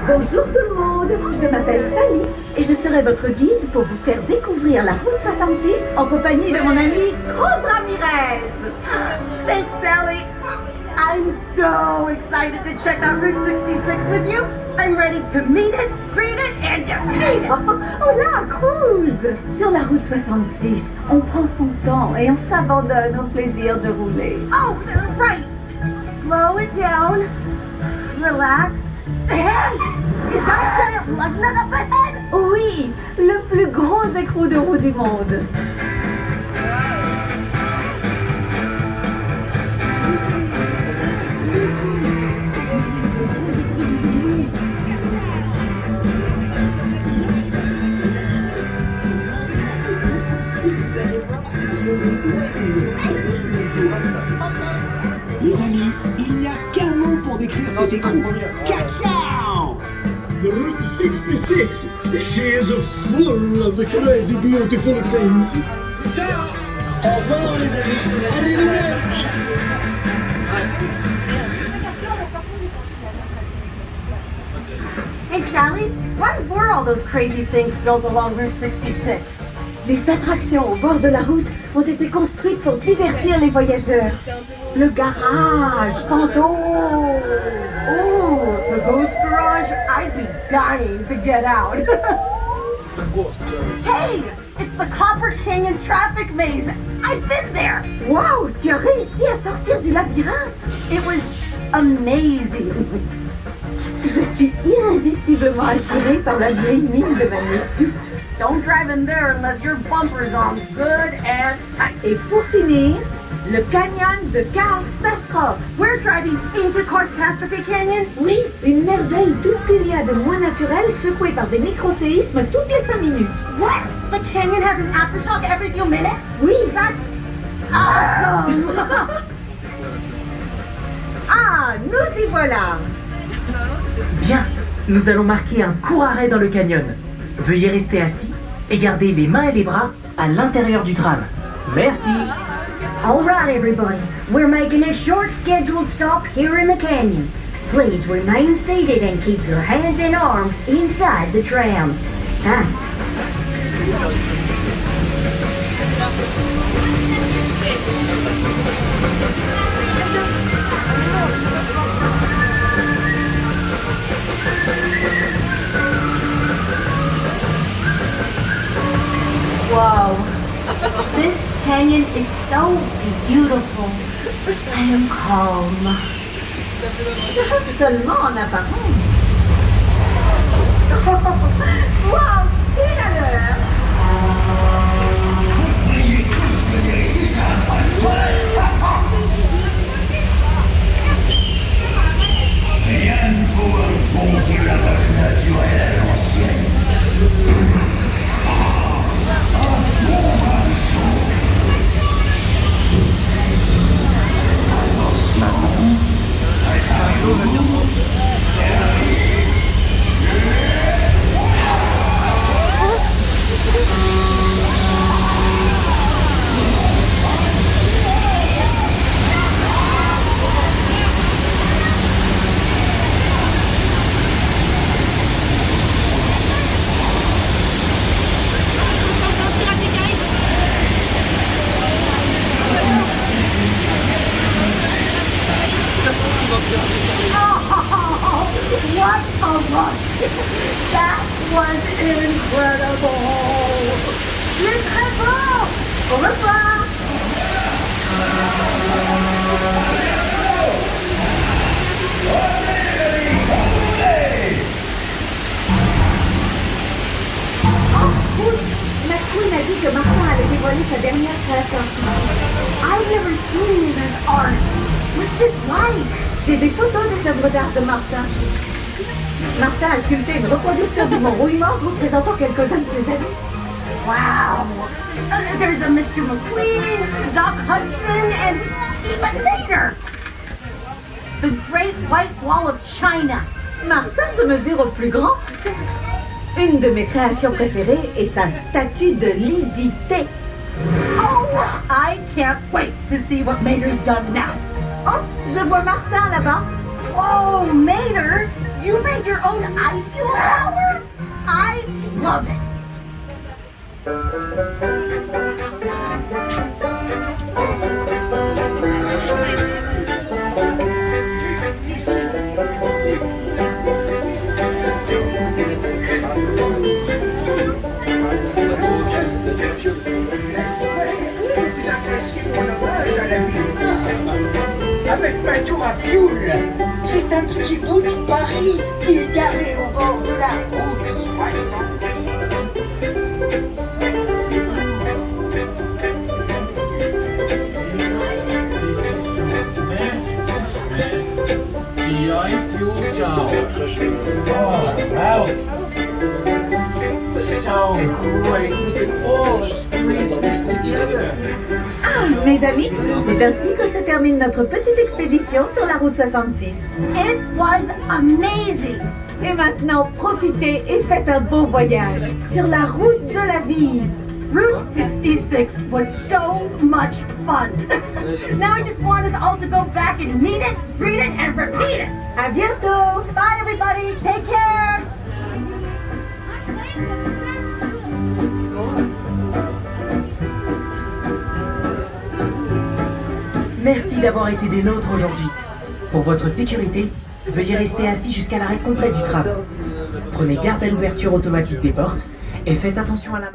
Bonjour tout le monde, je m'appelle Sally et je serai votre guide pour vous faire découvrir la route 66 en compagnie de mon amie Rose Ramirez. Thanks, Sally. I'm so excited to check out Route 66 with you. I'm ready to meet it, greet it, and defeat it. Oh là, Cruz! Sur la route 66, on prend son temps et on s'abandonne au plaisir de rouler. Oh, right. Slow it down. Relax. Hey! Is that a giant lug nut up ahead? Oui, le plus gros écrou de roue du monde. Les amis, il n'y a qu'un mot pour décrire cet écrou. Ka-chow! The Route 66. She is full of the crazy beautiful things. Ciao! Au revoir les amis! Arrivederci. Hey, Sally, why were all those crazy things built along Route 66? Les attractions au bord de la route ont été construites pour divertir les voyageurs. Le garage fantôme. Oh, the ghost garage? I'd be dying to get out. Hey, it's the Copper Canyon traffic maze. I've been there. Wow, tu as réussi à sortir du labyrinthe. It was amazing. Je suis irrésistiblement attirée par la vieille mine de Magnétite. Don't drive in there unless your bumper's on good and tight. Et pour finir, le canyon de Catastrophe. We're driving into Catastrophe Canyon? Oui, une merveille, tout ce qu'il y a de moins naturel secoué par des microséismes toutes les 5 minutes. What? The canyon has an aftershock every few minutes? Oui, That's awesome! ah, nous y voilà. Bien, nous allons marquer un court arrêt dans le canyon. Veuillez rester assis et garder les mains et les bras à l'intérieur du tram. Merci. All right, everybody. We're making a short scheduled stop here in the canyon. Please remain seated and keep your hands and arms inside the tram. Thanks. Wow, this canyon is so beautiful and calm. Seulement en apparence. Wow, pile à l'heure. Rien ne vaut un bon délavage naturel à l'ancienne. What a rush! That was incredible! C'est très bon! Au revoir! Oh, oui, McQueen a dit que Martin allait dévoiler sa dernière création artistique. I've never seen this art. What's it like? J'ai des photos des œuvres d'art de Martin. Martin a sculpté une reproduction du mont Rouillemort représentant quelques-uns de ses amis. Wow. There's a Mr. McQueen, Doc Hudson, and even Vader. The Great White Wall of China. Martin se mesure au plus grand. Une de mes créations préférées est sa statue de Lizzie-T. Oh, I can't wait to see what Mater's done now. Oh, je vois Martin là-bas. Oh, Mater, you made your own Eiffel Tower? I love it. Avec ma tour à fioul, c'est un petit bout de Paris qui est garé au bord de la route 66. The Eiffel Tower. Oh, wow. So great. Look at all the streets together. Ah, mes amis, c'est ainsi que se termine notre petite expédition sur la route 66. It was amazing. Et maintenant, profitez et faites un beau voyage sur la route de la vie. Route 66 was so much fun. Now I just want us all to go back and meet it, read it, and repeat it. À bientôt. Bye, everybody. Take care. Merci d'avoir été des nôtres aujourd'hui. Pour votre sécurité, veuillez rester assis jusqu'à l'arrêt complet du tram. Prenez garde à l'ouverture automatique des portes et faites attention à la marche.